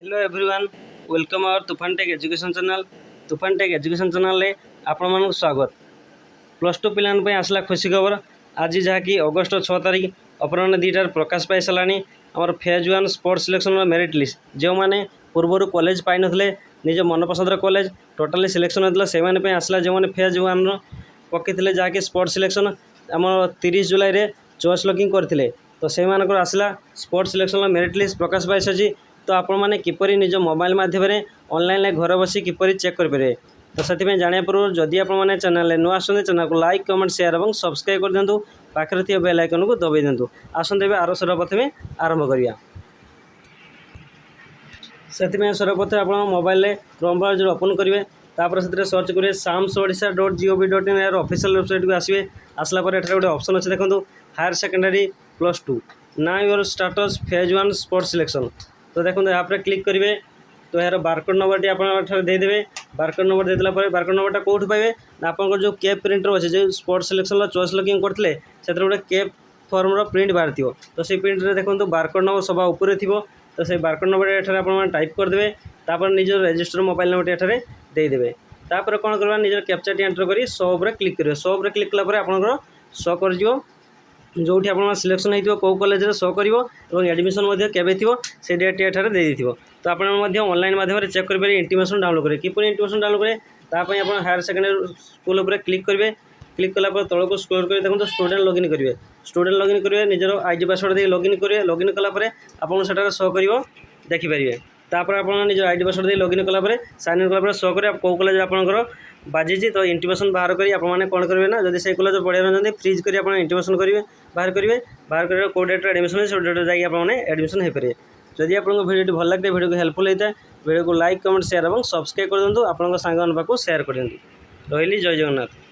Hello everyone, welcome our तूफान take education channel. तूफान take education channel रे आपण मानक स्वागत। प्लस टू पिलान पे आसला खुशी खबर आज जहाँकि अगस्ट 6 तारिख अपराह्न 2टार प्रकाश पाई सारानी आमर phase 1 sports selection merit list. जो मैंने पूर्वर कॉलेज पाई नथिले निज मनपसंदर कॉलेज टोटाली सिलेक्शन होता से आसला जो मैंने फेज 1 पकईले जहाँकि स्पोर्ट्स सिलेक्शन आम 30 जुलाई रे चॉइस लॉगिंग करते तो से आसला स्पोर्ट्स सिलेक्शन मेरिट लिस्ट प्रकाश पाई सारी। तो आपण मैंने किपरि निज मोबाइल माध्यम ऑनलाइन घर बसी किपरि चेक करेंगे तो से जाना पूर्व जदि आप चैनल नुआ आसते चैनल को लाइक कमेंट शेयर और सब्सक्राइब कर दिंतु पाखे थी बेल आइकन को दबाई दिंतु। आसते आर सर्वप्रथमें आरंभ करिया से सर्वप्रथम आप मोबाइल क्रोम ब्राउजर ओपन करेंगे तापर से सर्च करेंगे samsodisha.gov.in यार ऑफिशियल वेबसाइट को आसवे। आसला पर एठारे गोटे ऑप्शन अच्छे देखो हायर सेकेंडरी प्लस 2 ना your status phase 1 sports selection. तो देखो यहाँ पर क्लिक करेंगे तो यार बारकोड नंबर टी आपदेदेवे। बारकोड नंबर देला बारकोड नंबर कौट पाइबे ना आप जो कैप प्रिंटर अच्छे जो स्पोर्ट्स सिलेक्शन चॉइस लॉगिंग करते से गोटे कैप फॉर्म प्रिंट बाहर थो तो से प्रिंट में देखो बारकोड नंबर सभा उपरे थो तो से बारकोड नंबर एठारे आप टाइप करदे तापर निज रजिस्टर मोबाइल नंबर एठारे देदेवे। तापर कौन करवा निज कैप्चा टी एंटर कर शो उपर क्लिक करेंगे। शो उपर क्लिक कला आपंकर शो कर जो आप सिलेक्शन होती कौ कॉलेज शो कर एडमिशन केवे थी से डेट एठारे दे दी तो आप ऑनलाइन माध्यम चेक करेंगे इंटीमेशन डाउनलोड करेंगे किपरि इंटीमेशन डाउनलोड करेंगे तापाई आप हायर सेकेंडरी स्कूल उपर क्लिक करेंगे। क्लिक कला तौक को स्क्रोल कर देखो स्टूडेंट लॉगिन करेंगे। स्टूडेंट लॉगिन करेंगे निजर आईडी पासवर्ड दे लॉगिन करेंगे। लॉगिन कलापर आपको सेटा शो कर देखिपारे तापर आप निज आईडी पासवर्ड दे लॉगिन कलापर साइन इन कलापर शो करें कौ कॉलेज आपंकर बाजी तो इंटीमेशन बाहर करी आपने कौन करेंगे ना जब से कॉलेज पढ़ाई चाहते फ्रीज कर इंटीमेशन करेंगे बाहर कर कौ डेट एडमिशन है से डेट जाइए एडमिशन हो पारे। जदि आपको वीडियो भल लगता है वीडियो को हेल्पफुल होता है वीडियो को लाइक कमेंट शेयर और सब्सक्राइब कर दिंतु आपंक सांग पाक शेयर कर दिंतु। रही जय जगन्नाथ।